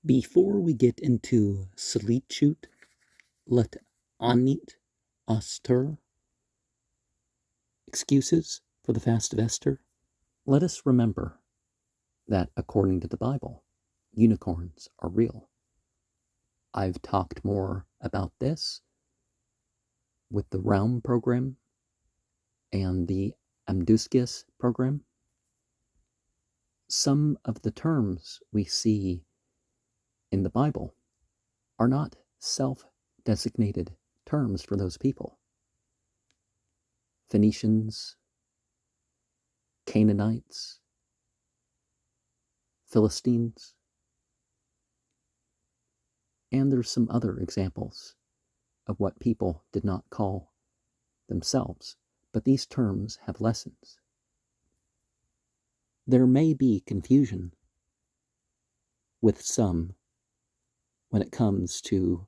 Before we get into Saleechut Lataeneet Astar, excuses for the fast of Esther, let us remember that according to the Bible, unicorns are real. I've talked more about this with the Realm program and the Amduskias program. Some of the terms we see in the Bible are not self-designated terms for those people. Phoenicians, Canaanites, Philistines, and there's some other examples of what people did not call themselves, but these terms have lessons. There may be confusion with some when it comes to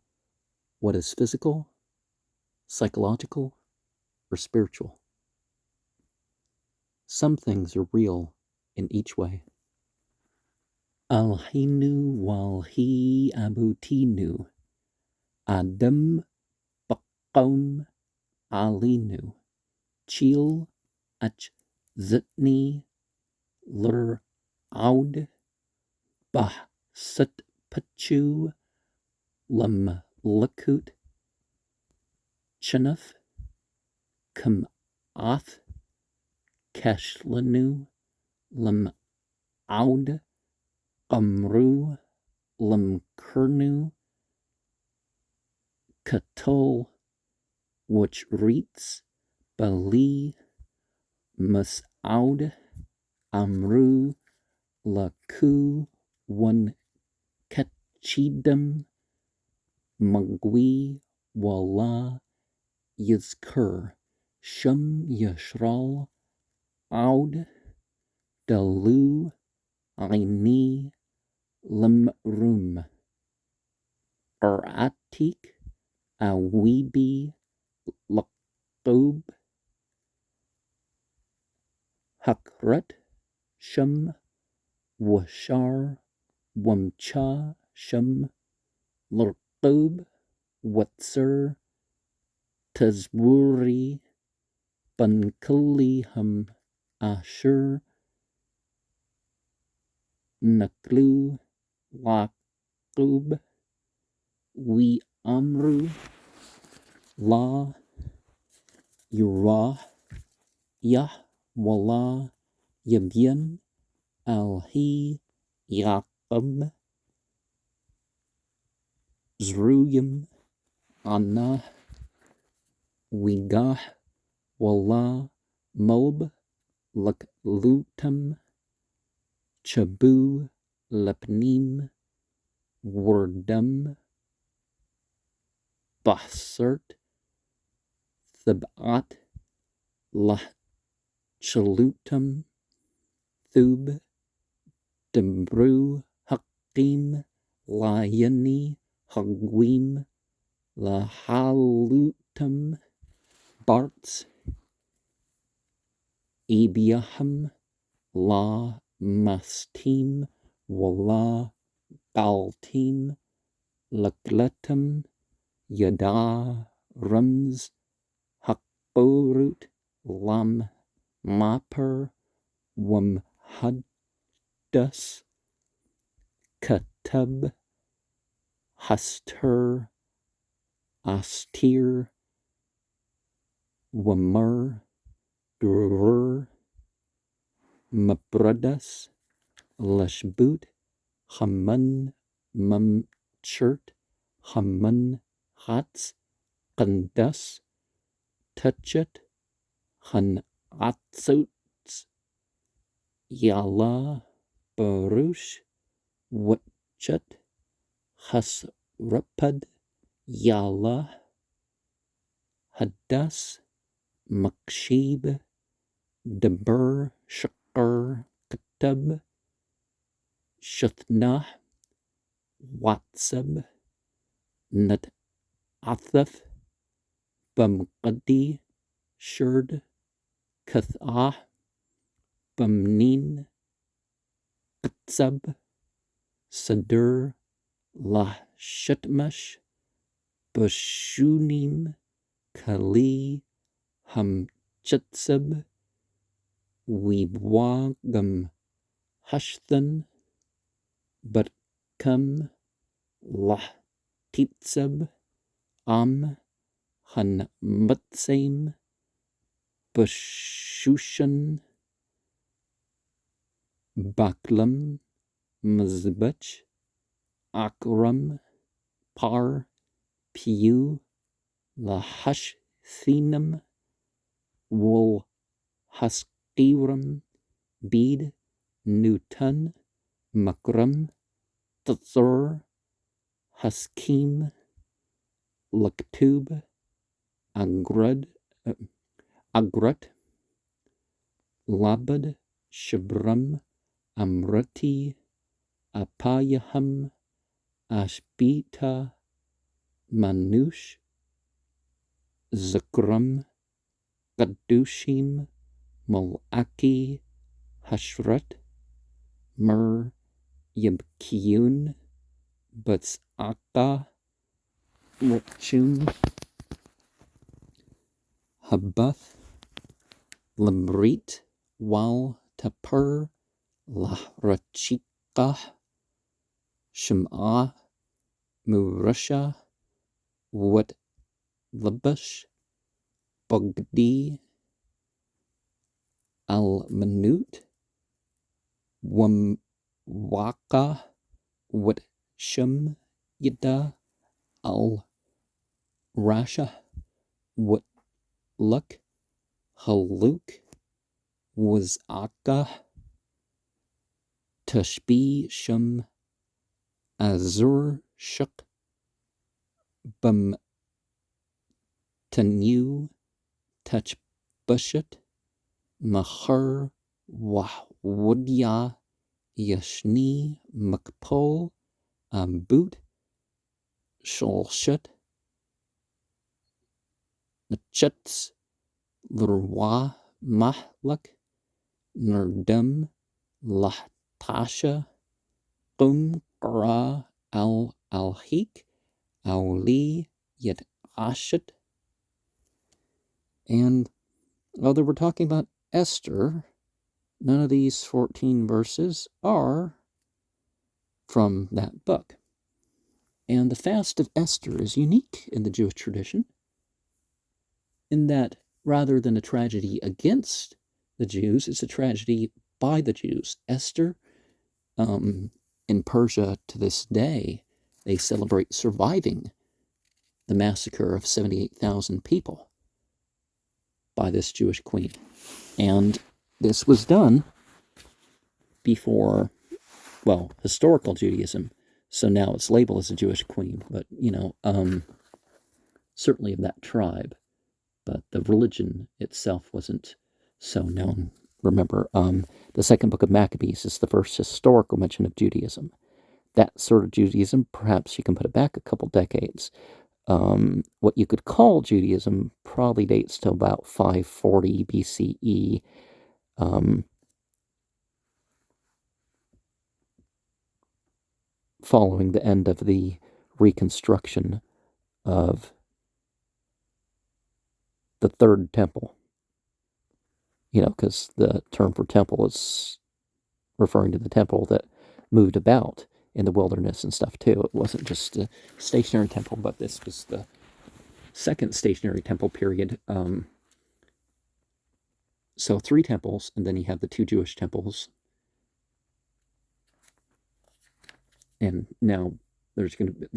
what is physical, psychological, or spiritual. Some things are real in each way. Alhinu walhi abutinu, Adam baqom alinu, Chil ach zitni lur aud, bah sat pachu lam lakut, Chanaf kam ath kashlanu lam aud, Amru lam kurnu, Katul which reets Bali Masaud, Amru laku one kachidam, Mangwi wala yizkur, Shum yashral aud, Dalu aini limrum, Aratik awibi laqub, Hakrat shum washar wamcha shum lurqub, Watsur tazwuri bankuliham ashur, Naklu Laqub, we amru la yurah yah wala yabyan alhi Yaequb zruyim anna wigah wala mob laklutam, Chabu lepnim wordum, Basert Thabat lah chalutum, Thub Dembru Hakim Layani Hagwim Lahalutum, Barts Ibiaham La Mastim Wala Galtim Lakletum, Yada Rums Hakborut Lam Maper Wam Haddas, Katab Hastur Astir Wamur Durur, Mabradas Lashbut Haman Mamchert Haman Hats Kandas, Touchet Han Atsuts, Yala Barush Wachet Hasrapad, Yala Hadas Makshib, Debur Shakar Katab, Shatnah Watsab, Nat Athaf, Bamqadi Shurd, Kathah, Bamnin, Katsab, Siddur la shutmash bashunim kali hamchatsab wibwagam hashthan but kam la titsab am han mutsame bashushan baklam mazbach akram par piu lahash thinam wool haskiram bid newton makram tatsur haskim laktub agrud agrat labad shabram amrati apayaham ashbita manush zakram kadushim malaki hashrat mer yibkiyun batsaka rachum habath labrit wal tapur lahrachika shem'ah murasha wat labash bogdi al manut waka wat shum yida al rasha wat luk haluk was aka tashbi shum azur shuk bum tanu touch bushet mahar wahwudya yashni makpol boot sholshut nachets lurwa mahlak nerdum lahtasha qum qara al alhik auli yet ashet. And although we're talking about Esther, none of these 14 verses are from that book. And the fast of Esther is unique in the Jewish tradition in that rather than a tragedy against the Jews, it's a tragedy by the Jews. Esther, in Persia to this day, they celebrate surviving the massacre of 78,000 people by this Jewish queen. And this was done before, well, historical Judaism. So now it's labeled as a Jewish queen, but, certainly of that tribe. But the religion itself wasn't so known. Remember, the second book of Maccabees is the first historical mention of Judaism. That sort of Judaism, perhaps you can put it back a couple decades. What you could call Judaism probably dates to about 540 BCE. Following the end of the reconstruction of the third temple. Because the term for temple is referring to the temple that moved about in the wilderness and stuff too. It wasn't just a stationary temple, but this was the second stationary temple period. So 3 temples, and then you have the 2 Jewish temples. And now there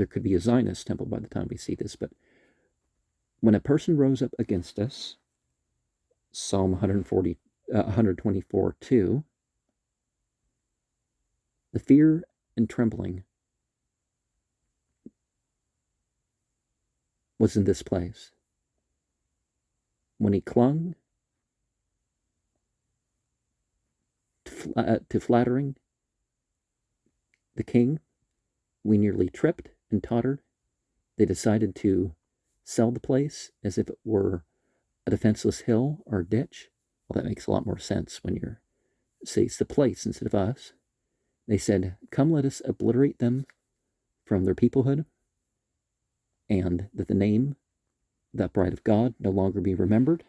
could be a Zionist temple by the time we see this. But when a person rose up against us, Psalm 124:2, the fear and trembling was in this place. When he clung to flattering the king, we nearly tripped and tottered. They decided to sell the place as if it were a defenseless hill or ditch. Well, that makes a lot more sense when you're say it's the place instead of us. They said, "Come, let us obliterate them from their peoplehood, and that the name, the upright of God, no longer be remembered.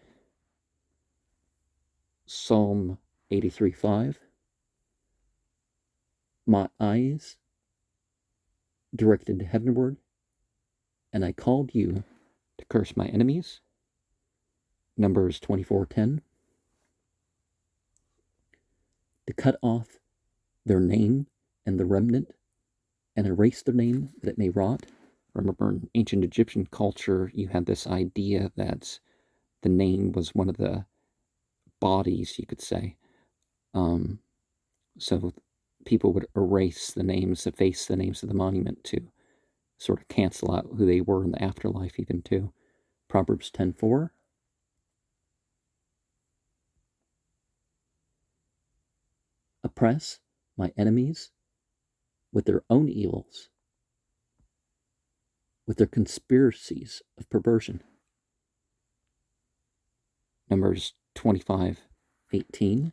Psalm 83:5. My eyes directed heavenward, and I called you to curse my enemies. Numbers 24:10. To cut off their name and the remnant, and erase their name that it may rot. Remember, in ancient Egyptian culture, you had this idea that the name was one of the bodies, you could say. So people would erase the names, efface the names of the monument to sort of cancel out who they were in the afterlife, even too. Proverbs 10:4. Oppress my enemies with their own evils, with their conspiracies of perversion. Numbers 25:18.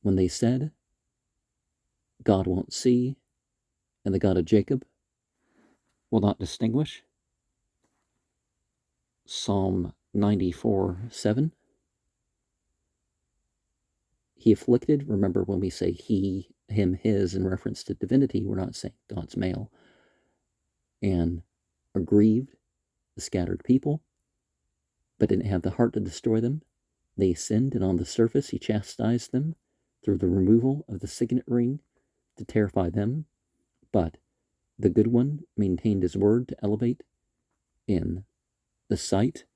When they said, God won't see, and the God of Jacob will not distinguish. Psalm 94:7. He afflicted, remember when we say he, him, his in reference to divinity, we're not saying God's male, and aggrieved the scattered people, but didn't have the heart to destroy them. They sinned, and on the surface he chastised them through the removal of the signet ring to terrify them. But the good one maintained his word to elevate in the sight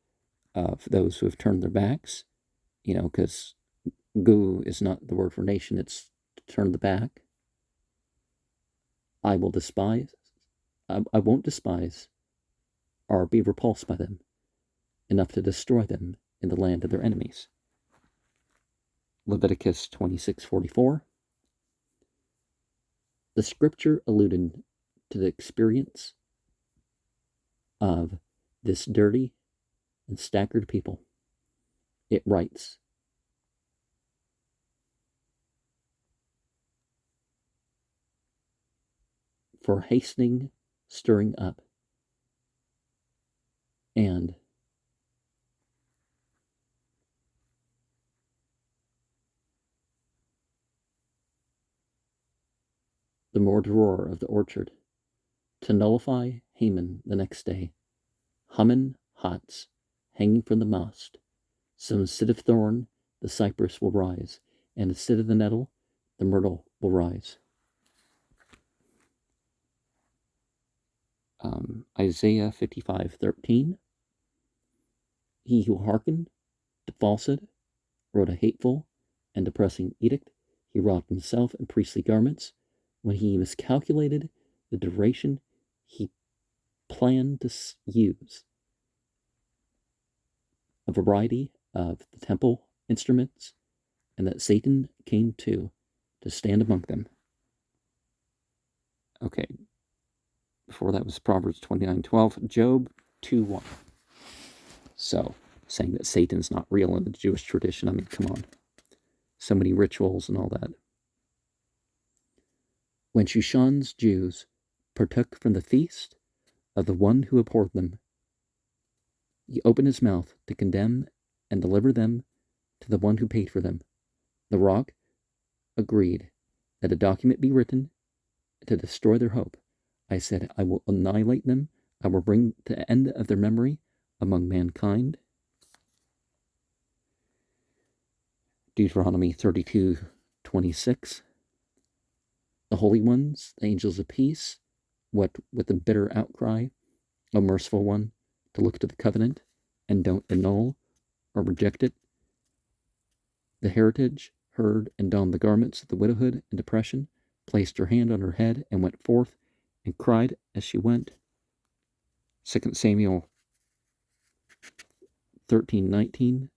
of those who have turned their backs, because gu is not the word for nation, it's to turn the back. I won't despise or be repulsed by them, enough to destroy them in the land of their enemies. Leviticus 26:44. The scripture alluded to the experience of this dirty and staggered people. It writes, for hastening, stirring up, and the murderer of the orchard, to nullify Haman the next day, hummin hots hanging from the mast. So instead of thorn, the cypress will rise, and instead of the nettle, the myrtle will rise. Isaiah 55:13. He who hearkened to falsehood wrote a hateful and depressing edict. He robbed himself in priestly garments when he miscalculated the duration he planned to use a variety of the temple instruments, and that Satan came to stand among them. Okay, before that was Proverbs 29:12, Job 2:1. So, saying that Satan's not real in the Jewish tradition, I mean, come on. So many rituals and all that. When Shushan's Jews partook from the feast of the one who abhorred them, he opened his mouth to condemn and deliver them to the one who paid for them. The rock agreed that a document be written to destroy their hope. I said, I will annihilate them. I will bring the end of their memory among mankind. Deuteronomy 32:26. The holy ones, the angels of peace, what with a bitter outcry, O merciful one, to look to the covenant and don't annul or reject it. The heritage heard and donned the garments of the widowhood and depression, placed her hand on her head and went forth and cried as she went. 2 Samuel 13:19.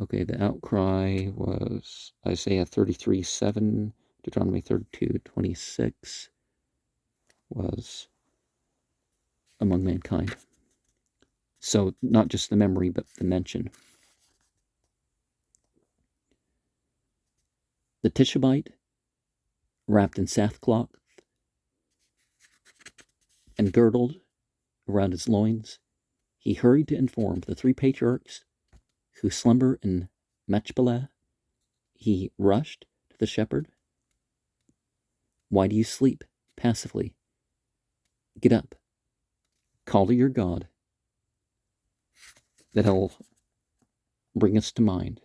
Okay, the outcry was Isaiah 33:7, Deuteronomy 32:26 was among mankind. So not just the memory, but the mention. The Tishabite, wrapped in sackcloth and girdled around his loins, he hurried to inform the 3 patriarchs who slumber in Machpelah. He rushed to the shepherd. Why do you sleep passively? Get up. Call to your God. That'll bring us to mind.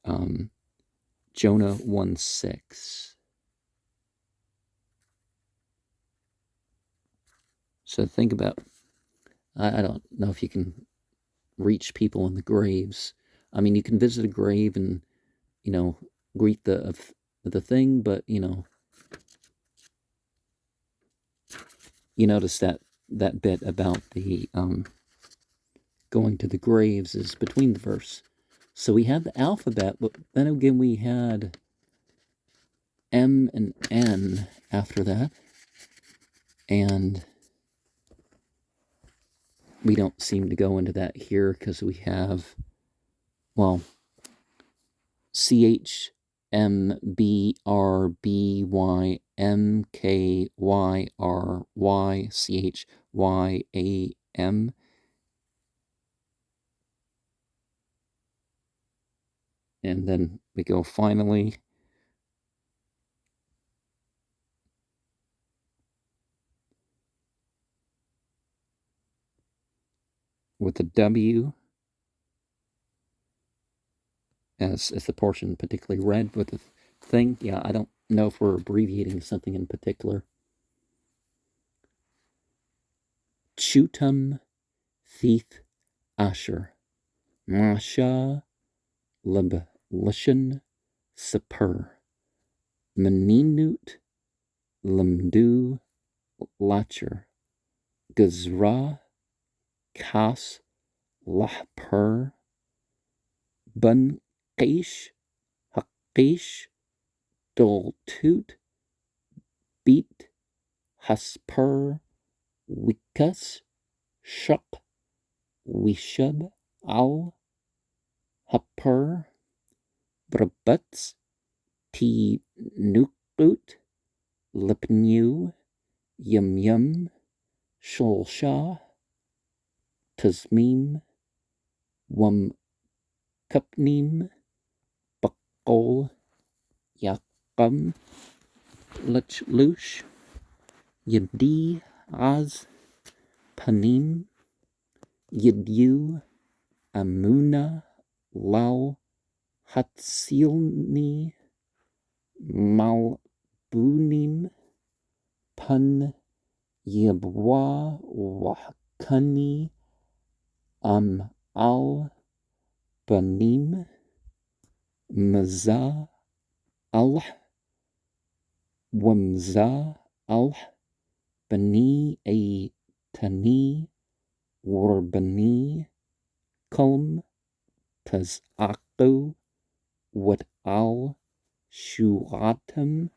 Jonah 1:6. So think about, I don't know if you can reach people in the graves. I mean, you can visit a grave and, greet the thing, but, you notice that bit about the going to the graves is between the verse. So we had the alphabet, but then again we had M and N after that. And we don't seem to go into that here because we have, CHMBRBYMKYRYCHYAM. And then we go finally with the W as the portion particularly read with the thing. Yeah, I don't know if we're abbreviating something in particular. Chutam Thief Asher. Masha Leblishan Sapur. Meninut Lemdu Lacher. Gazra Kas Lahper. Bun Qish Haqish Doltut Beat Hasper Wikas Shuk Wishub Al Hapur Brabutz T Nukut Lipnu Yum Yum Shulsha Tazmim Wum Kupnim Bakol Yakum Luch Yadi Az Panim Yadu Amuna Lal Hatsilni Malbunim Pun Yabwa Wahkani Al Banim Maza Al Wamza Al Bani A Tani Warbani Kulm Tazaqu Wat Al Shuatam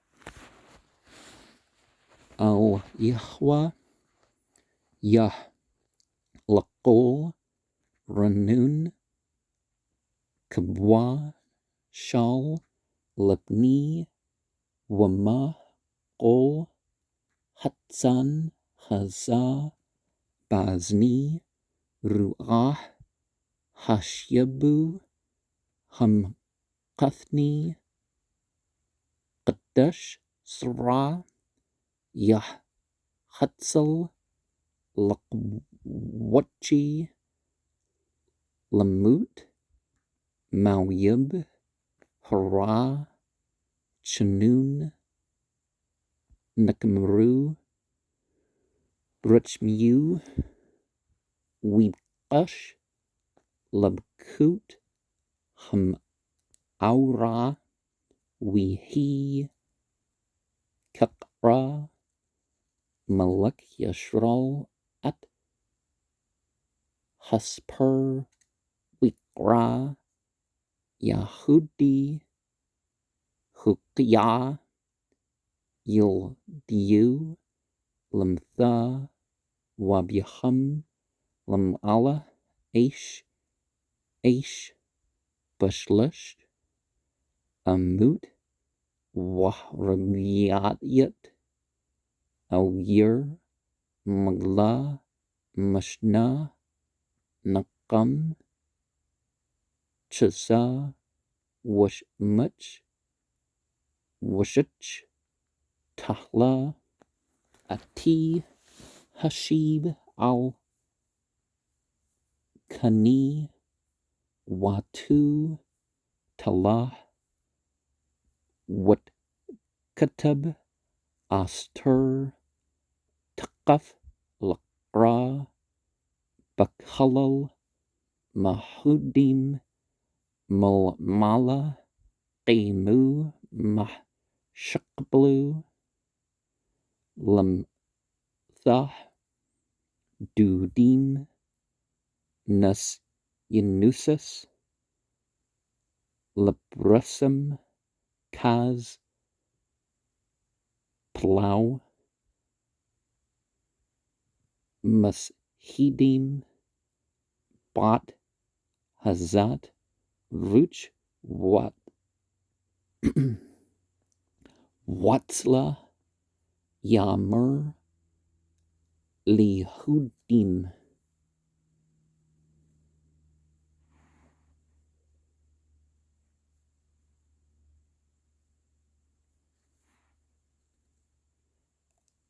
Al Yahwa Yah Laqol Ranun Kabwa Shal Labni Wama Qol Hatsan Haza Bazni Ru'ah Hashyabu Hamqathni Qaddash Sra Yah Hatsal Laqwachi Lamut Mawyib Hara Chanun Nakamru Rachmu Weebush Labkut Ham Aura Wehi Kakra Malak Yashral At Hasper Wikra Yahudi Hukya Yildiu Lamtha Wabyaham Lamala Aish Bashlush Amut Wahrabiyat Awyur Magla, Mashna, Nakam, Chasa, Washmuch, Washich, Tahla, Ati, Hashib, Al, Kani, Watu, Talah, Wat Katab, Astar, Taqaf, Laqra, Bakhalal, Mahudim, Mulmala, Qimu, Mahshaqblu, Lamthah, Dudim, Nas Yanusas, Labrasam, Kaz, Plow, Mashidim, Bat, Hazat, Ruch, Wat, Watzla, Yamur, Lihudim.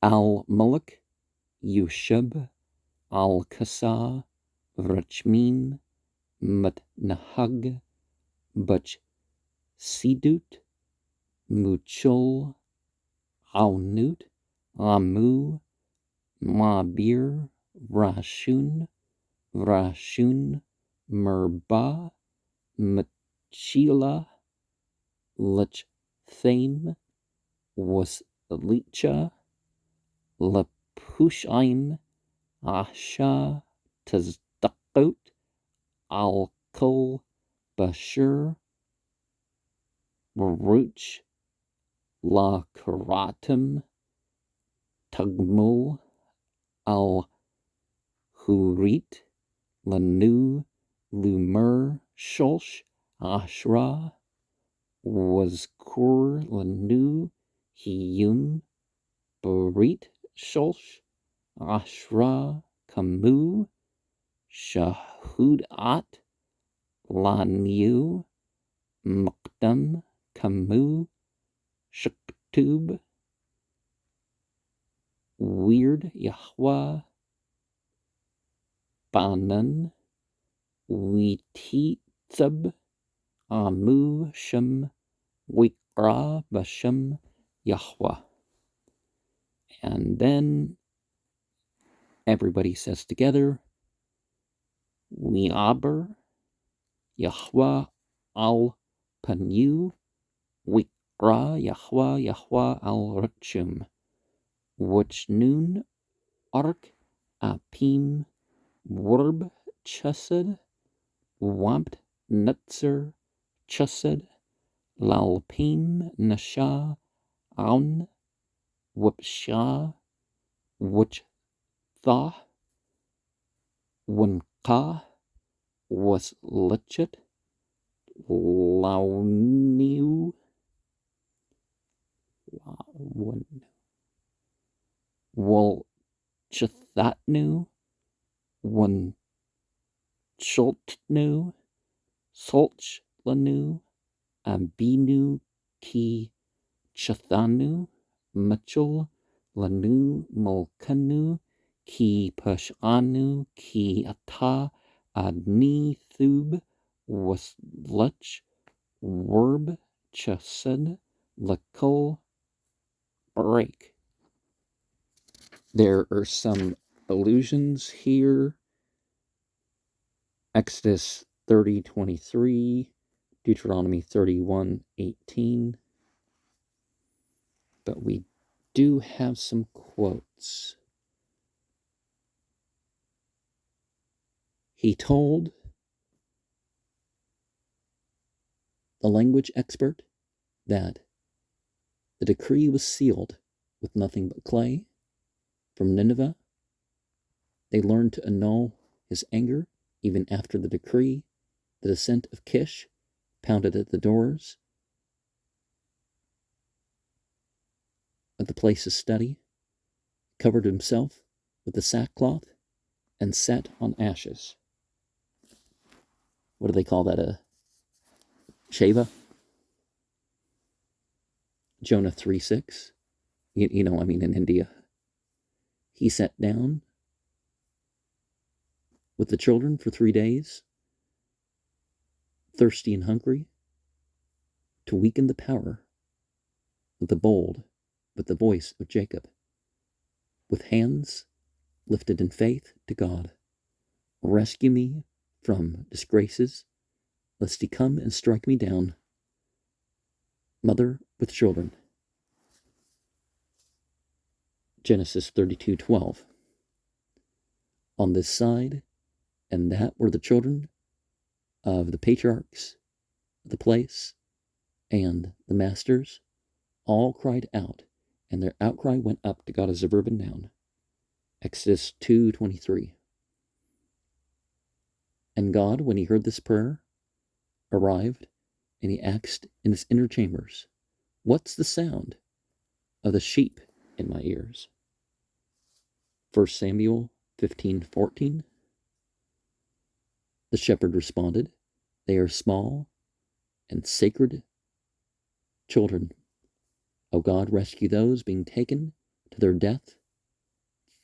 Al-Mulk, Yushab, Al-Kasa, Rachmim, Matnahag, Bach Sidut, Muchul, Aunut, Amu, Mabir, Rashun, Merba, Machila, Lachthame, Waslicha, Lapushaim, Asha, Tazdakot, Al-Kul, Bashir, Baruch, La Karatim, Tugmul, Al-Hurit, Lanu, Lumer, Shulsh, Ashra, Wazkur, Lanu, Hiyum, Barit, Shulsh, Ashra, Kamu, Shahudat, Lanu, Maqdam, Kamu, Shaktub, Weird, Yahweh, Banan, Wititzab, Amu, Shem, Wikra, Bashem, Yahweh. And then everybody says together, Weaber, Yahweh, Al Panu, Wikra, Yahweh, Al Rachum, Wachnun, Ark, Apim, Wurb, Chesed, Wabt, Nutzer, Chesed, Lalpim, Nasha, Aun, Wupsha, Wuchtha, Wunqa, Waslichet, Launiu, Wolchathatnu, Wunchultnu, Sulchlanu, Abinu, Ki Chathanu, Machul, Lanu, Mulkanu, Ki Pashanu, Ki Ata, Adni Thub, Wasluch, Werb, Chesed, Lakul, Break. There are some allusions here. Exodus 30:23, Deuteronomy 31:18. But we do have some quotes. He told the language expert that the decree was sealed with nothing but clay from Nineveh. They learned to annul his anger even after the decree. The descent of Kish pounded at the doors of the place of study, covered himself with the sackcloth and sat on ashes. What do they call that? A shava? Jonah 3:6. In India. He sat down with the children for 3 days, thirsty and hungry, to weaken the power of the bold with the voice of Jacob, with hands lifted in faith to God. Rescue me from disgraces, lest he come and strike me down, mother with children. Genesis 32:12. On this side and that were the children of the patriarchs of the place, and the masters all cried out, and their outcry went up to God as a verb and noun. Exodus 2:23. And God, when he heard this prayer, arrived, and he asked in his inner chambers, what's the sound of the sheep in my ears? 1 Samuel 15:14. The shepherd responded, they are small and sacred children. O God, rescue those being taken to their death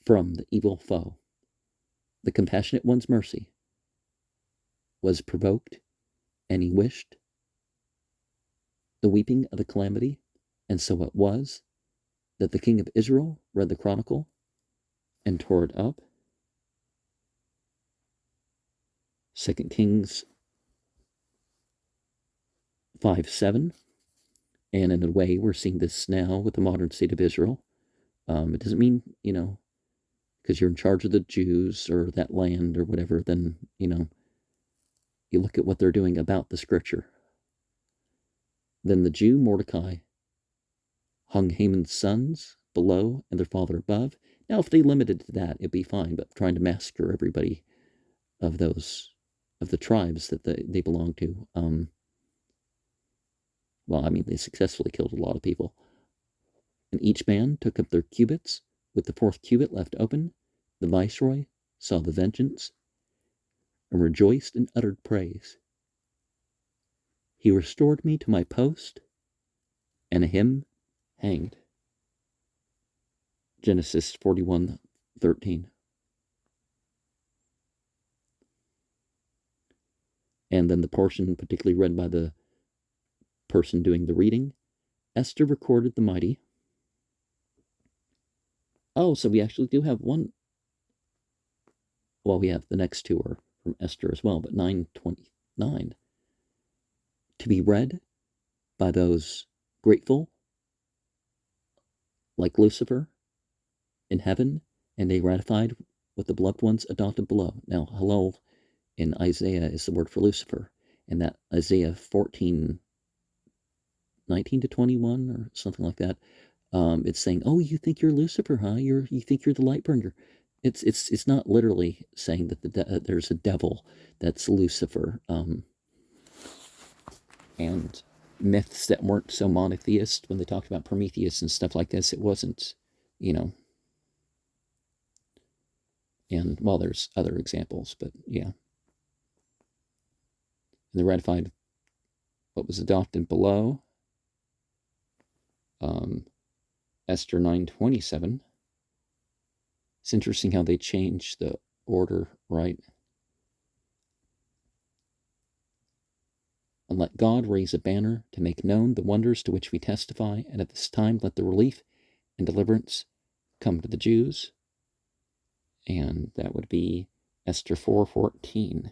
from the evil foe. The compassionate one's mercy was provoked, and he wished the weeping of the calamity, and so it was that the king of Israel read the chronicle and tore it up. 2 Kings 5:7. And in a way, we're seeing this now with the modern state of Israel. It doesn't mean, because you're in charge of the Jews or that land or whatever, then, you look at what they're doing about the scripture. Then the Jew Mordecai hung Haman's sons below and their father above. Now, if they limited to that, it'd be fine, but trying to massacre everybody of the tribes that they belong to, they successfully killed a lot of people. And each man took up their cubits, with the fourth cubit left open. The viceroy saw the vengeance and rejoiced and uttered praise. He restored me to my post, and him hanged. Genesis 41:13. And then the portion particularly read by the person doing the reading, Esther recorded the mighty. Oh, so we actually do have one. Well, we have the next two are from Esther as well, but 9:29. To be read by those grateful, like Lucifer, in heaven, and they ratified what the beloved ones adopted below. Now, Halal in Isaiah is the word for Lucifer, and that Isaiah 14:19-21 or something like that. It's saying, "Oh, you think you're Lucifer, huh? You think you're the light bringer." It's not literally saying that there's a devil that's Lucifer. And myths that weren't so monotheist, when they talked about Prometheus and stuff like this, it wasn't, And well, there's other examples, but yeah. And they ratified what was adopted below. Esther 9:27. It's interesting how they changed the order, right? And let God raise a banner to make known the wonders to which we testify, and at this time let the relief and deliverance come to the Jews. And that would be Esther 4:14.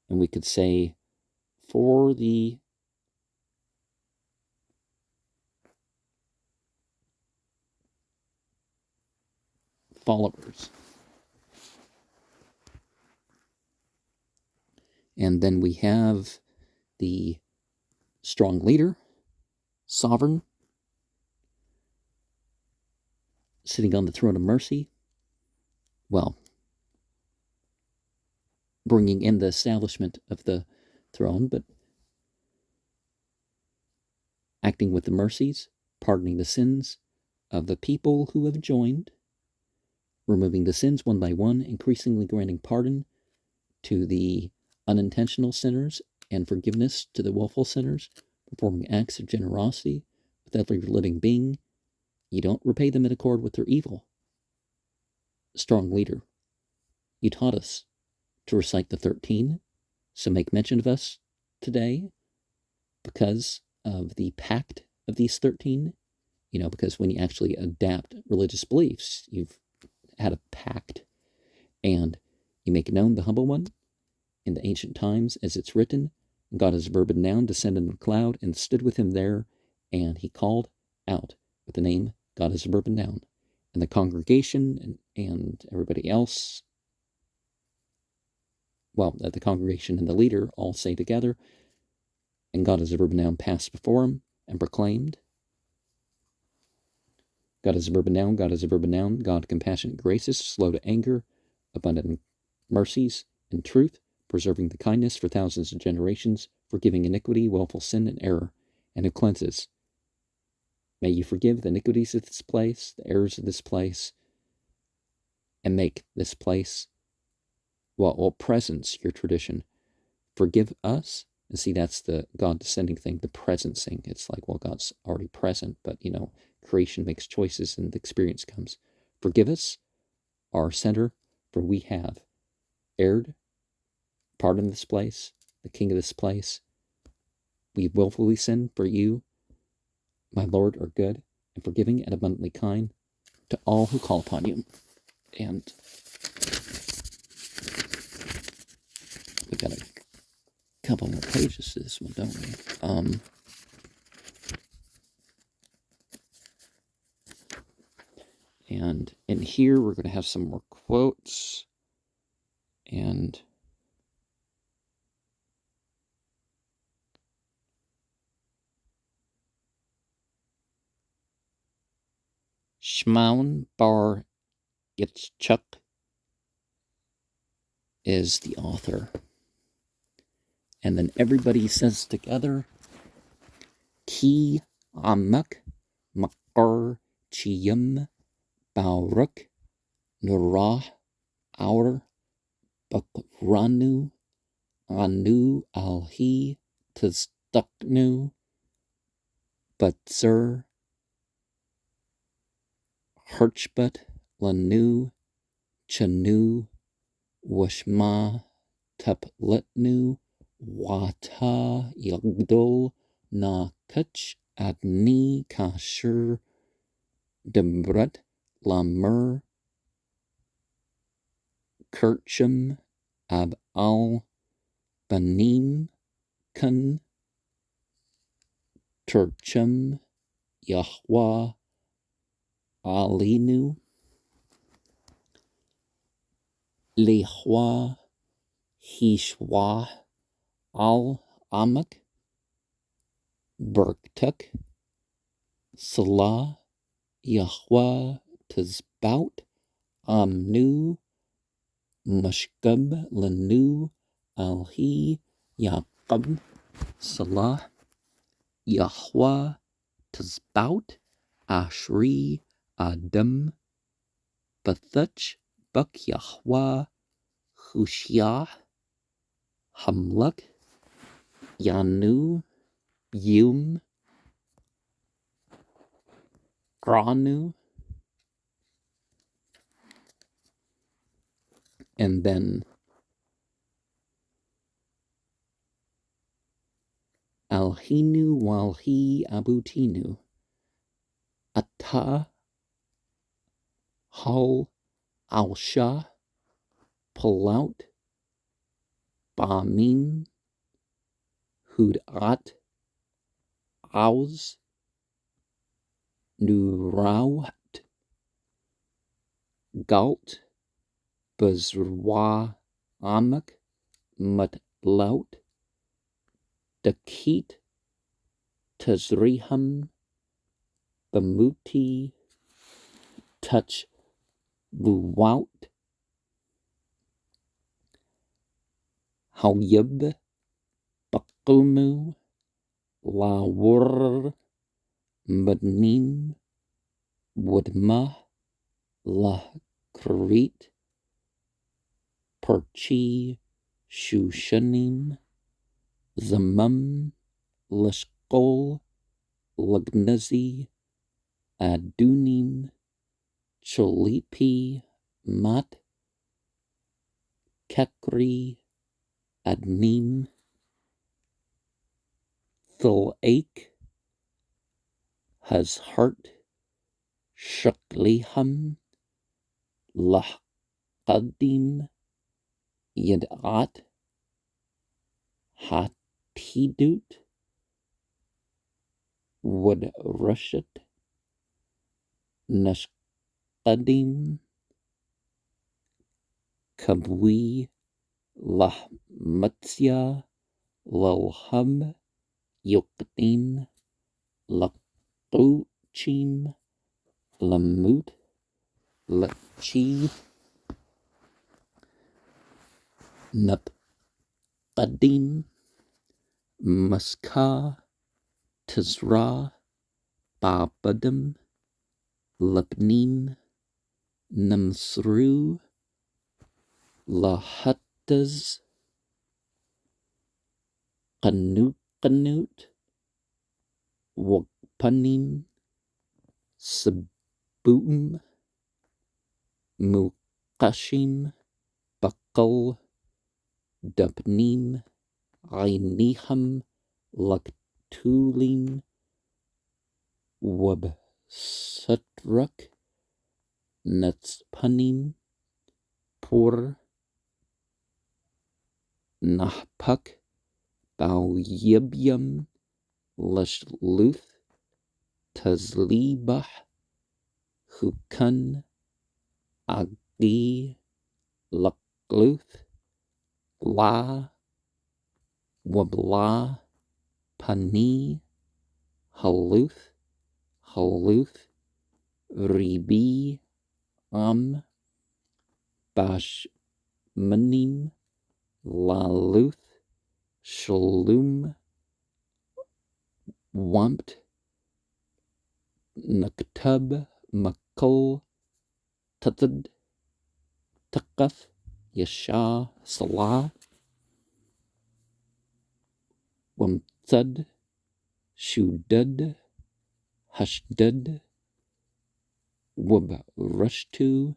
And we could say, for the followers. And then we have the strong leader, sovereign, sitting on the throne of mercy. Well, bringing in the establishment of the throne, but acting with the mercies pardoning the sins of the people who have joined, removing the sins one by one, increasingly granting pardon to the unintentional sinners and forgiveness to the willful sinners, performing acts of generosity with every living being. You don't repay them in accord with their evil. Strong leader, you taught us to recite the 13, so make mention of us today because of the pact of these 13. Because when you actually adapt religious beliefs, you've had a pact, and you make known the humble one in the ancient times, as it's written, God as a verb and noun descended in a cloud and stood with him there, and he called out with the name God as a verb and noun. And the congregation and everybody else, the congregation and the leader all say together, and God as a verb and noun passed before him and proclaimed, God is a verb and noun, God is a verb and noun, God compassionate, gracious, slow to anger, abundant in mercies and truth, preserving the kindness for thousands of generations, forgiving iniquity, willful sin, and error, and who cleanses. May you forgive the iniquities of this place, the errors of this place, and make this place, presence your tradition. Forgive us. And see, that's the God descending thing, the presencing. It's like, God's already present, but, creation makes choices and the experience comes. Forgive us, our center, for we have erred, pardon this place, the king of this place. We willfully sinned, for you, my Lord, are good and forgiving and abundantly kind to all who call upon you. And we got a couple more pages to this one, don't we? And in here, we're going to have some more quotes. And Shimon bar Yitzchak is the author. And then everybody says together, Ki amak makar chiyam bauruk nurah our bakranu anu alhi tastaknu batsur harchbat lanu chanu washma tapletnu wata yagdol na kach agni kasher debrat lamer kirchum ab al banim kan turchum yahwa alinu lehwa hishwa al amak berktuk salah yahwa tazbout amnu mashkab lanu alhi Yaequb salah yahwa tazbout ashri adam bathach bak yahwa hushya hamlak yanu yum granu. And then alhinu walhi abutinu ata hal alsha palaut bamim hudat aus nurawat galt bazwa amak matlaut dakit tazriham bamuti touch buwout hawyab bakumu lawur Madnim Wadma La Krit Perchi Shushanim Zamum Lashkol Lagnazi Adunim Cholipi Mat Kekri Adnim Thulaik Hazhart Shakliham Lahqadim Yadat Hatidut Wood Rushat Nashqadim Kabwi Lahmatsya Lalham Yukdim Laquchim Lamut Lachi Napqadim Maska Tizra Babadim Labnim Namsru Lahattaz Qanut Waqpanim Sabuum Muqashim Bakal Dabnim Ainiham Laktulim Wabsatrak Natspanim Pur Nahpak Bauyibyam Lashluth Tazlibah Hukan Agi Lakluth La Wabla Pani Haluth Ribi Bashmanim Laluth Shalom Wamt Naktub Makul Tatad Takaf Yasha Salah Wamtsad Shudad Hashdad Wab Rushtu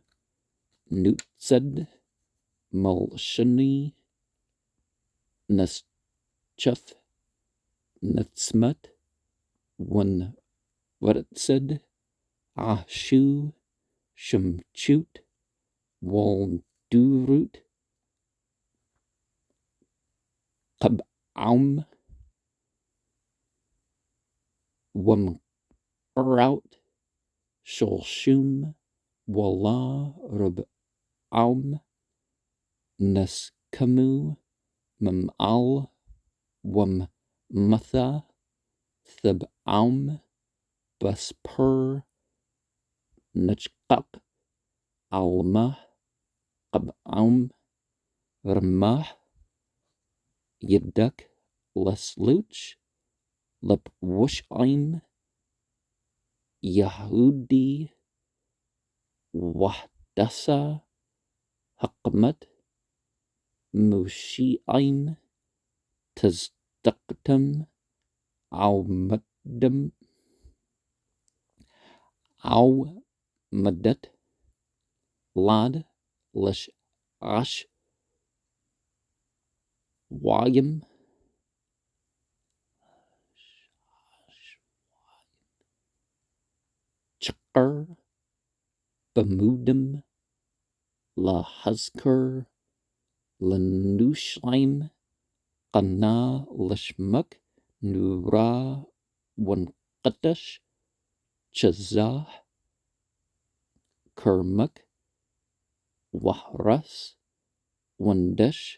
Nutsad Malshani Naschaf Natsmat One Waratsad Ashu Shumchut Waldurut Qabaum Wamraut Sholshum Wala Rabaum Naskamu Mamal Wammatha Thabaum Baspur Nachqaq Almah Qabaum Ramah Yadak Lasluch Lapwushaim Yahudi Wahdasa Haqmat Mushi'aim Tazdaqtam Awmaddam Awmadat Lad Lash Ash Wayam Chakar Bamudam Lahazkur Lanushlim Qana Lashmak Nura Wanqatash Chazah Kermak Wahras Wandash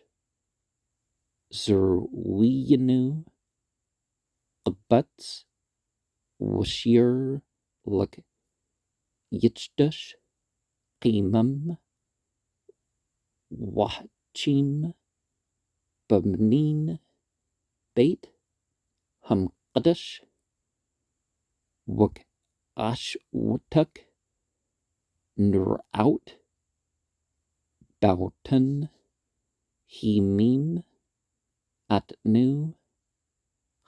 Zerwiyanu Qabatz Washir Lak Yichdash Qimam Wahchim Bamnin Beit Hamqadash Wuk Ashwutuk Nuraut Bauten Himim Atnu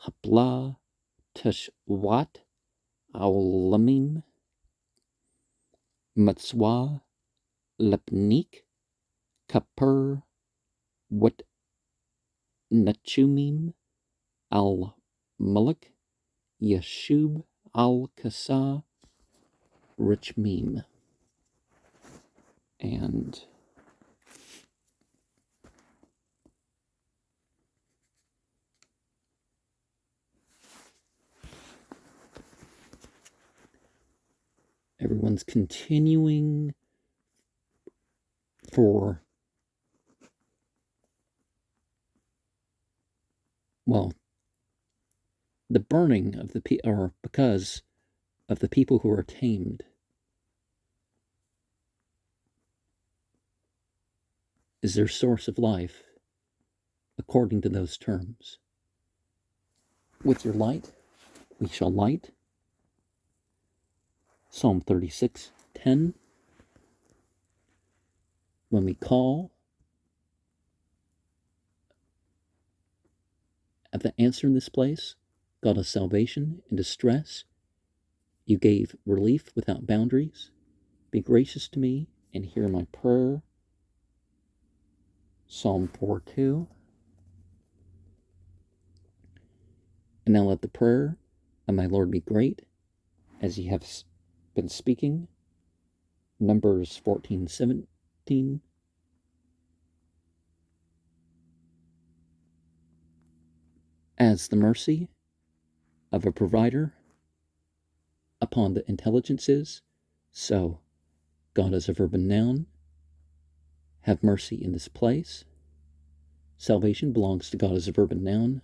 Hapla Tushwat Aulamim Matswa Lepnik Kapur Wat Nachumim Al Malik Yeshub Al Kasa Richmim. And everyone's continuing for, well, the burning of the or because of the people who are tamed. Is their source of life according to those terms. With your light, we shall light. Psalm 36:10. When we call, at the answer in this place, God of salvation in distress, you gave relief without boundaries. Be gracious to me and hear my prayer. Psalm 4:2. And now let the prayer of my Lord be great, as ye have been speaking. Numbers 14:17. As the mercy of a provider upon the intelligences, so God is a verb and noun. Have mercy in this place. Salvation belongs to God as a verb and noun.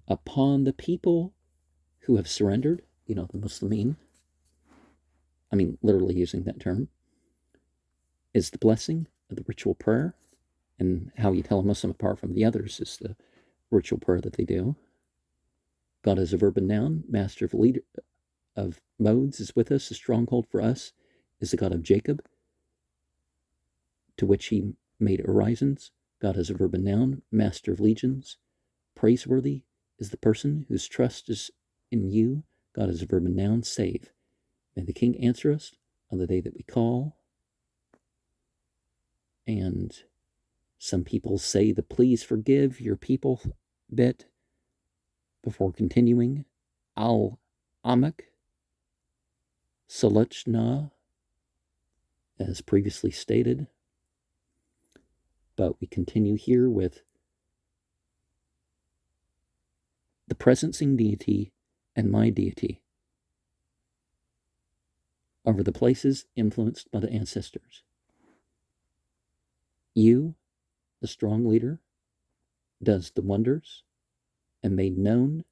Upon the people who have surrendered, the Muslimin, literally using that term, is the blessing of the ritual prayer. And how you tell a Muslim apart from the others is the ritual prayer that they do. God is a verb and noun. Master of modes is with us. A stronghold for us is the God of Jacob, to which he made horizons. God is a verb and noun. Master of legions. Praiseworthy is the person whose trust is in you. God is a verb and noun. Save. May the King answer us on the day that we call. And some people say the please forgive your people bit before continuing. Al-Amak Saleechut, as previously stated. But we continue here with the presencing deity and my deity over the places influenced by the ancestors. You, the strong leader, does the wonders and made known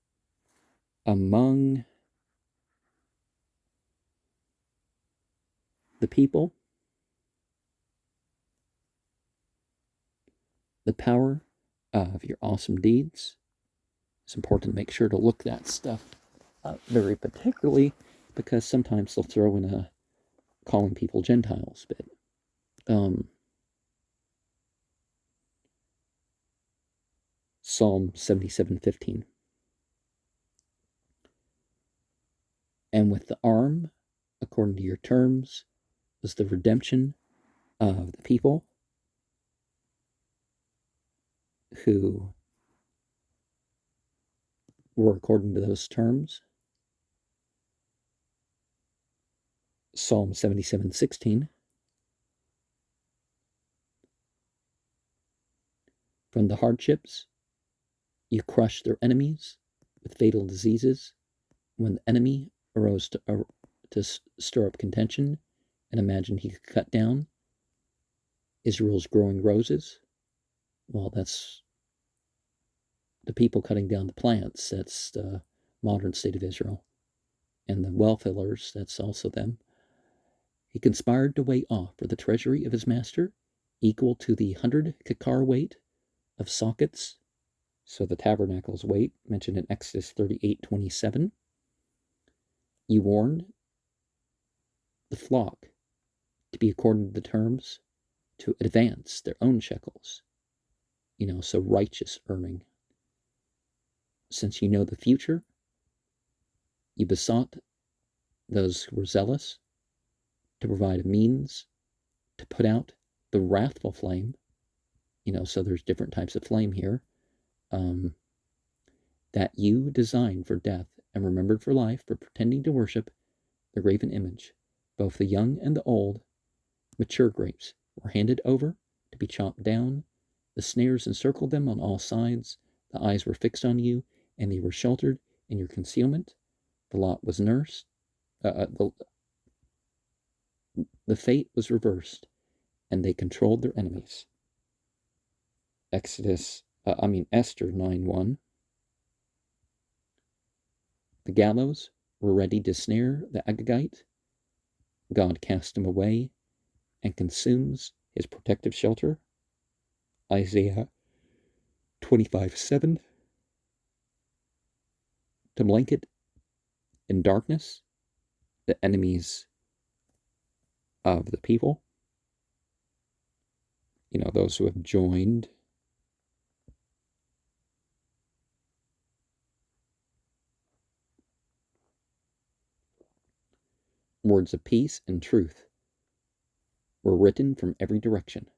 among the people the power of your awesome deeds. It's important to make sure to look that stuff up very particularly, because sometimes they'll throw in a calling people Gentiles bit. Psalm 77:15. And with the arm, according to your terms, was the redemption of the people who were according to those terms. Psalm 77:16. From the hardships, you crushed their enemies with fatal diseases. When the enemy arose to stir up contention and imagined he could cut down Israel's growing roses, well, that's the people cutting down the plants. That's the modern state of Israel. And the well fillers, that's also them. He conspired to weigh off for the treasury of his master, equal to the 100 kikar weight of sockets. So the tabernacle's weight, mentioned in Exodus 38:27. You warned the flock to be according to the terms, to advance their own shekels, so righteous earning. Since you know the future, you besought those who were zealous to provide a means to put out the wrathful flame, so there's different types of flame here, that you designed for death and remembered for life for pretending to worship the graven image. Both the young and the old, mature grapes were handed over to be chopped down. The snares encircled them on all sides. The eyes were fixed on you, and they were sheltered in your concealment. The lot was nursed. The fate was reversed, and they controlled their enemies. Esther 9:1. The gallows were ready to snare the Agagite. God cast him away and consumes his protective shelter. Isaiah 25:7. To blanket in darkness the enemies of the people, those who have joined words of peace and truth were written from every direction.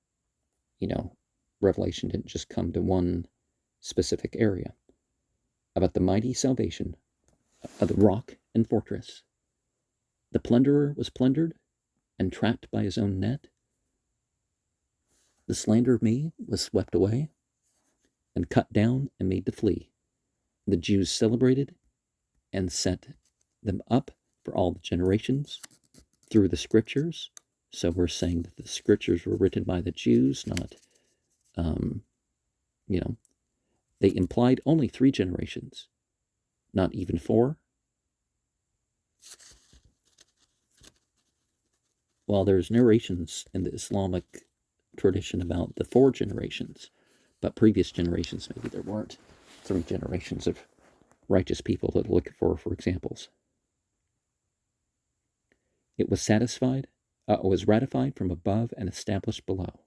Revelation didn't just come to one specific area. About the mighty salvation of the rock and fortress. The plunderer was plundered and trapped by his own net. The slander of me was swept away and cut down and made to flee. The Jews celebrated and set them up for all the generations through the scriptures. So we're saying that the scriptures were written by the Jews, not, they implied only 3 generations, not even 4. While there's narrations in the Islamic tradition about the 4 generations, but previous generations, maybe there weren't 3 generations of righteous people to look for examples. It was ratified from above and established below.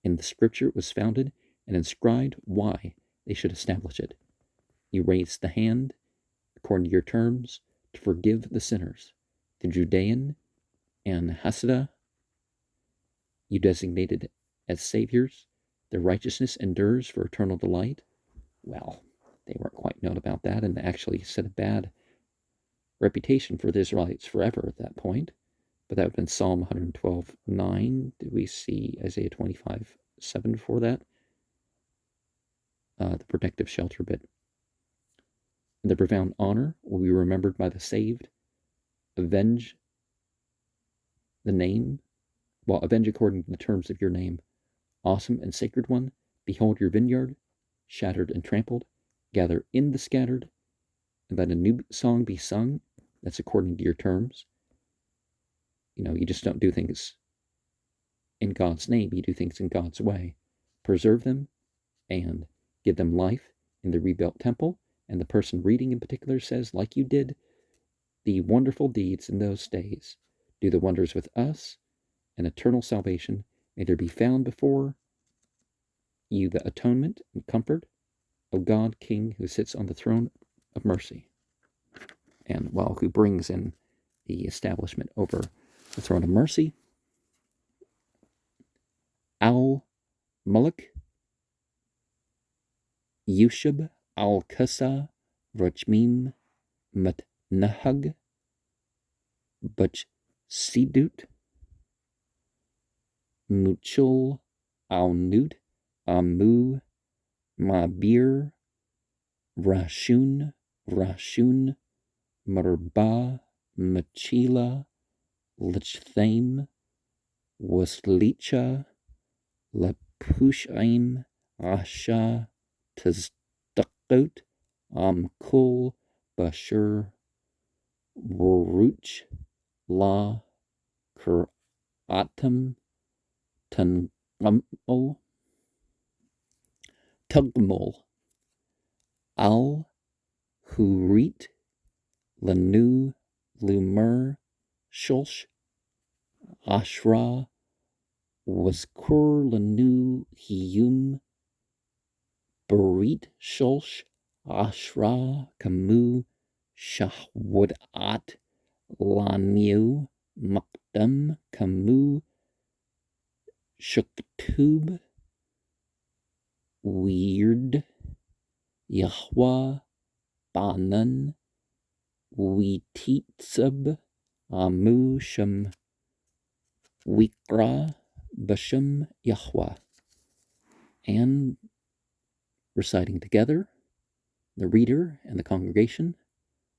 In the scripture it was founded and inscribed why they should establish it. You raised the hand, according to your terms, to forgive the sinners. The Judean and Hasidah you designated as saviors. Their righteousness endures for eternal delight. Well, they weren't quite known about that, and actually set a bad reputation for the Israelites forever at that point. But that would have been Psalm 112:9. Did we see Isaiah 25:7 before that? The protective shelter bit. The profound honor will be remembered by the saved. Avenge according to the terms of your name. Awesome and sacred one, behold your vineyard, shattered and trampled. Gather in the scattered, and let a new song be sung. That's according to your terms. You just don't do things in God's name. You do things in God's way. Preserve them and give them life in the rebuilt temple. And the person reading in particular says, like you did the wonderful deeds in those days, do the wonders with us, and eternal salvation may there be found before you, the atonement and comfort of God, King, who sits on the throne of mercy, and who brings in the establishment over the throne of mercy. Al-Mulk, Yushab, Al-Qasa, Rajmim, Matnahag, Siddur, Muchul, Al-Nut, Amu, Mabir, Rashun, Marba, Machila, Lichtham, Waslicha, Lapushaim, Asha, Tazdakot, Amkul, Bashur, Waruch, La, Kuratam, Tugmul, Al, Hurit, Lanu, Lumer Shulsh Ashra Wazkur Lanu Hiyum Berit Shulsh Ashra Kamu Shahwadat Lanu Makdam Kamu Shuktub Weird Yahwa Banan Wititsab Amu Shem Wikra Bashem Yahwa. And reciting together, the reader and the congregation,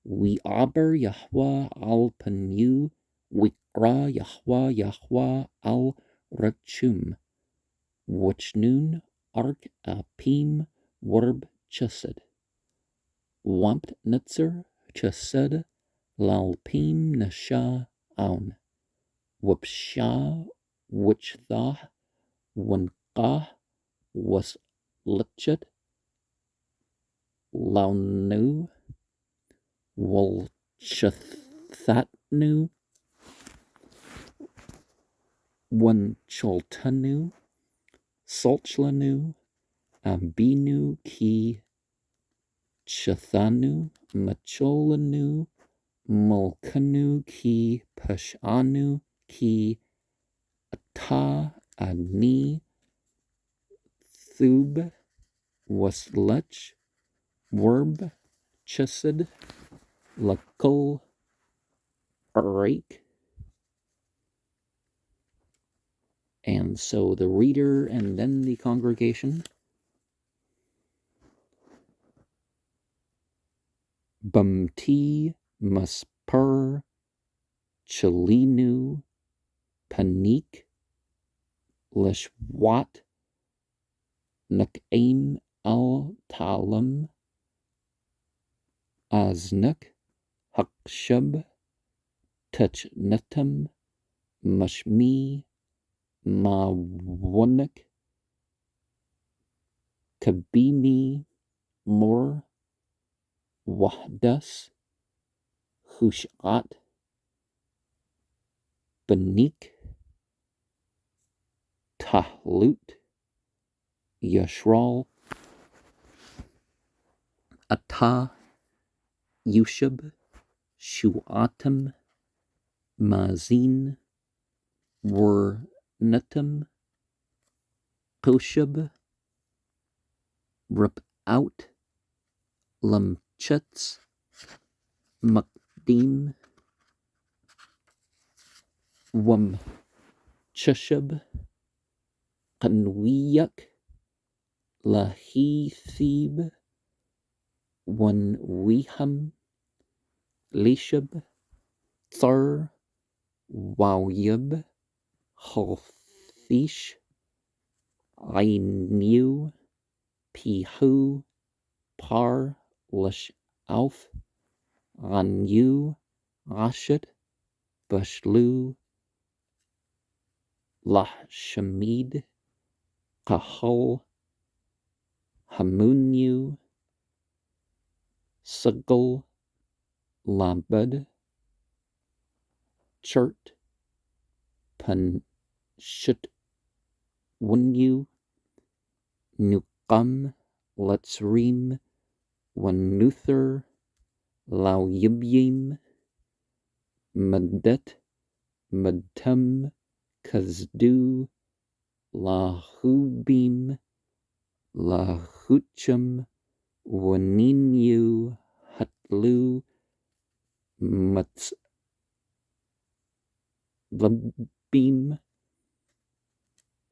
We Aber Yahwa al Panu Wikra Yahwa Yahwa al Rachum Wachnun Ark Apim Warb Chesed Wamt Netzer Chesed Lalpim Nasha Aun Wapsha Wichthah Wankah Was Lichet Launu Walchathatnu Wancholtanu Salchlanu Abinu Ki Chathanu Macholanu Mulkanu Ki Pashanu Ki Ata Ani Thub Waslech Werb Chesed Lakul Arake. And so the reader and then the congregation. Bumti Maspur Chalinu Panik Leshwat Nakaim Al Talam Aznak Hakshab Tachnatam Mashmi Mawanak Kabimi Mor Wahdas Hushat Banik Tahlut Yashral Ata Yushab Shuatam Mazin Wernatam Koshab Rupout Lamchets Makdim Wam Cheshab Kanwiyak Lahithib Wan Wiham Lishab Thar Wawyab Halthish Ainu Pihu Par Lish Auf Anu Ashit Bashlu Lahshamid Kahal Hamunyu Sagal Labad Chert Panshit Wunyu Nukam Letzrim Wanuther Lauyibyim Madet Madtam Kazdu Lahubim Lahucham Waninyu Hatlu Matzlabim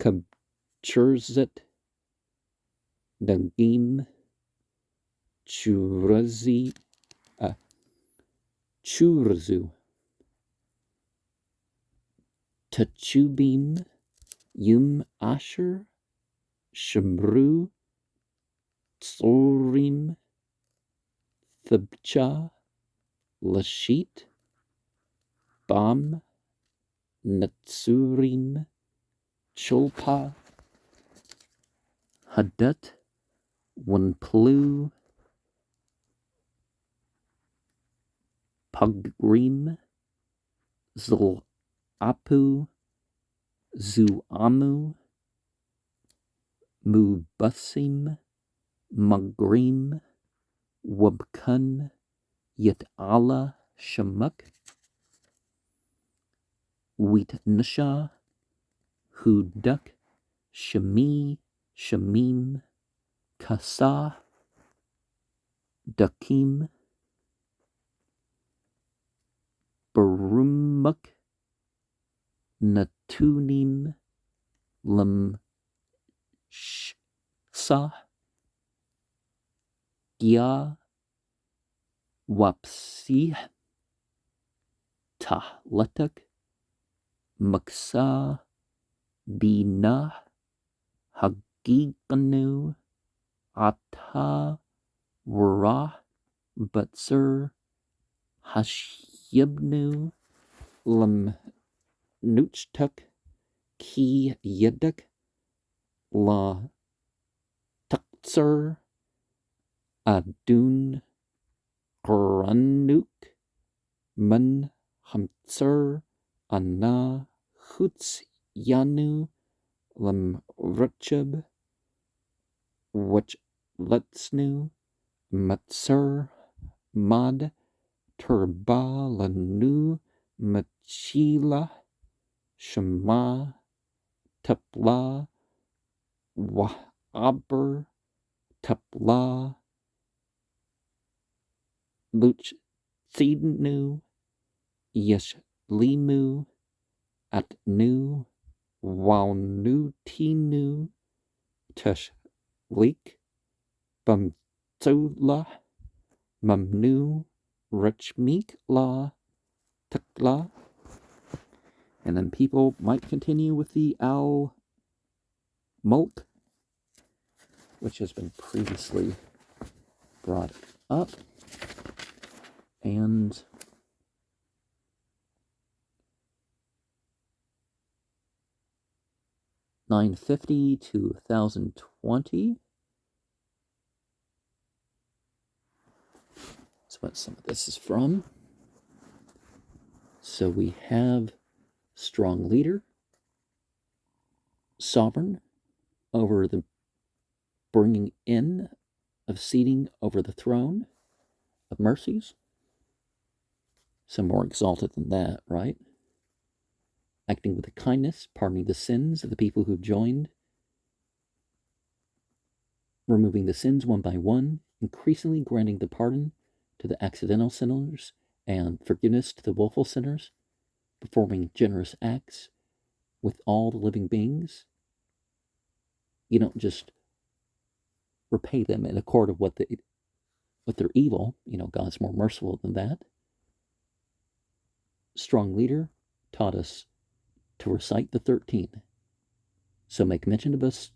Kabchurzet Dagim Churzu Tachubim Yum Asher Shamru Tsorim Thibcha Lashit Bam Natsurim Cholpa Hadat Wanplu Pugrim, Zlapu, Zuamu, Mubasim, Magrim, Wabkun, Yat'ala, Shamuk, Wheatnusha, Huduk, Shemi, Shamim, Kasa, Dakim, Barumuk, Natunim, Lamsha, Gya, Wapsih, Tahletuk, Maksa, Bina, Hagiganu, Ata, Wara, Butser, Hashyibnu, Lam Nuchtuk, Ki Yeduk, La Tuktser, Adun, Granuk, Man Hamtser, Anna, Hutz Yanu, Lam Rutchub, Wachletsnu, Matser, Mad, Turbalanu, Machila, Shema, Tapla, Wahaber, Tapla, Luch Tzidnu, Yeshlimu, Atnu, Waunutinu, Tushlik, Bamtula, Mamnu, Rachmikla, Tukla. And then people might continue with the Al Mulk, which has been previously brought up. And $950 to $1,020. That's what some of this is from. So we have strong leader, sovereign over the bringing in of seating over the throne of mercies. Some more exalted than that, right? Acting with kindness, pardoning the sins of the people who joined, removing the sins one by one, increasingly granting the pardon to the accidental sinners and forgiveness to the willful sinners, performing generous acts with all the living beings. You don't just repay them in accord of what their evil. God's more merciful than that. Strong leader taught us to recite the 13. So make mention of us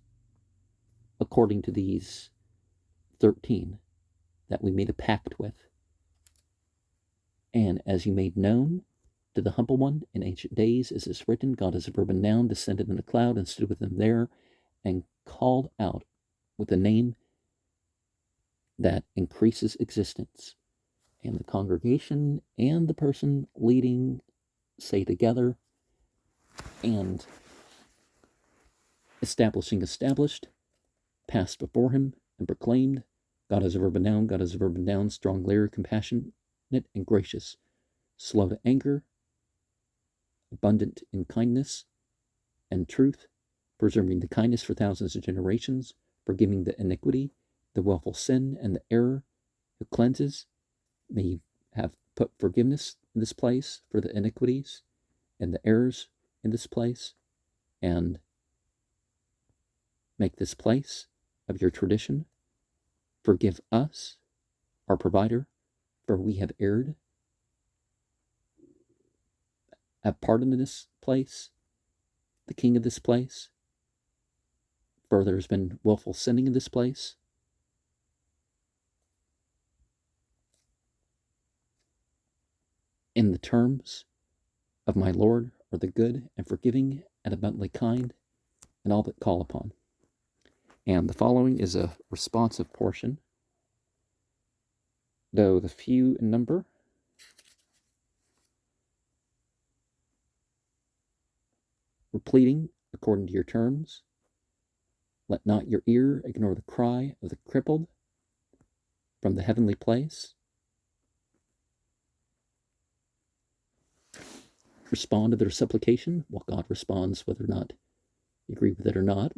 according to these 13 that we made a pact with. And as you made known to the humble one in ancient days, as is written, God as a verb and noun descended in a cloud and stood with them there and called out with a name that increases existence. And the congregation and the person leading say together, and established, passed before him and proclaimed, God is a verb and noun, God is a verb and noun, strong leader, compassionate and gracious, slow to anger, abundant in kindness and truth, preserving the kindness for thousands of generations, forgiving the iniquity, the willful sin, and the error, who cleanses. May you have put forgiveness in this place for the iniquities and the errors in this place, and make this place of your tradition. Forgive us, our provider, for we have erred. Have pardon in this place, the king of this place, for there has been willful sinning in this place. In the terms of my Lord are the good and forgiving and abundantly kind, and all that call upon. And the following is a responsive portion, though the few in number We're pleading according to your terms. Let not your ear ignore the cry of the crippled from the heavenly place. Respond to their supplication. Well, God responds whether or not you agree with it or not.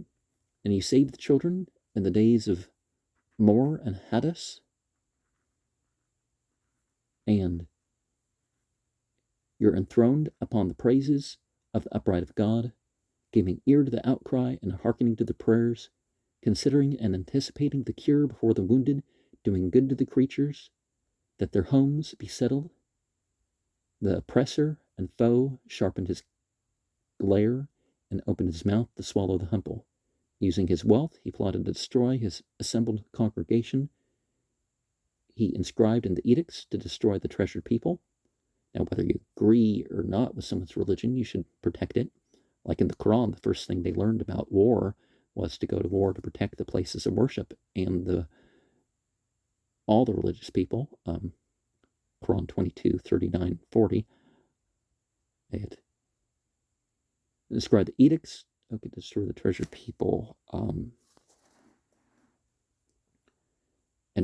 And you save the children in the days of Mor and Haddas. And you're enthroned upon the praises of the upright of God, giving ear to the outcry and hearkening to the prayers, considering and anticipating the cure before the wounded, doing good to the creatures, that their homes be settled. The oppressor and foe sharpened his glare and opened his mouth to swallow the humble. Using his wealth, he plotted to destroy his assembled congregation. He inscribed in the edicts to destroy the treasured people. Now, whether you agree or not with someone's religion, you should protect it. Like in the Quran, the first thing they learned about war was to go to war to protect the places of worship, and all the religious people, Quran 22, 39, 40, it described the edicts, okay, destroy the treasured people. And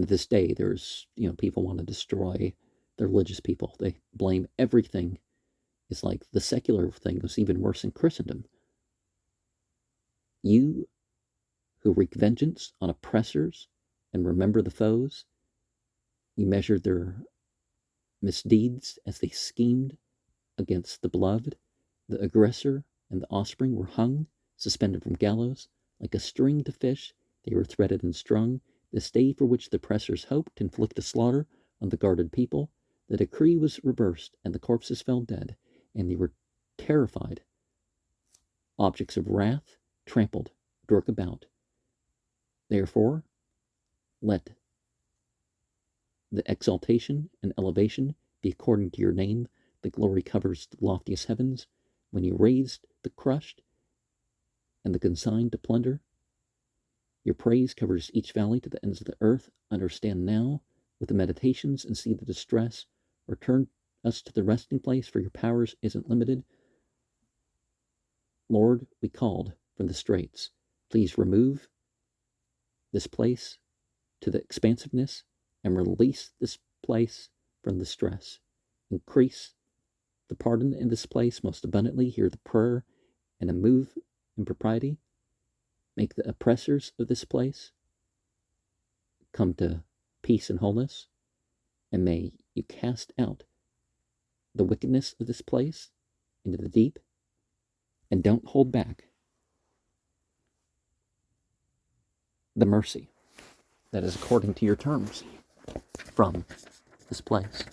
to this day, there's, people want to destroy the religious people. They blame everything. It's like the secular thing was even worse in Christendom. You who wreak vengeance on oppressors and remember the foes, you measured their misdeeds as they schemed against the beloved. The aggressor and the offspring were hung, suspended from gallows. Like a string to fish, they were threaded and strung. This day for which the oppressors hoped to inflict a slaughter on the guarded people, the decree was reversed, and the corpses fell dead, and they were terrified. Objects of wrath trampled, dirk about. Therefore, let the exaltation and elevation be according to your name. The glory covers the loftiest heavens. When you raised the crushed and the consigned to plunder, your praise covers each valley to the ends of the earth. Understand now with the meditations and see the distress. Return us to the resting place, for your powers isn't limited. Lord, we called from the straits. Please remove this place to the expansiveness and release this place from the stress. Increase the pardon in this place most abundantly. Hear the prayer and a move in propriety. Make the oppressors of this place come to peace and wholeness. And may you cast out the wickedness of this place into the deep. And don't hold back the mercy that is according to your terms from this place.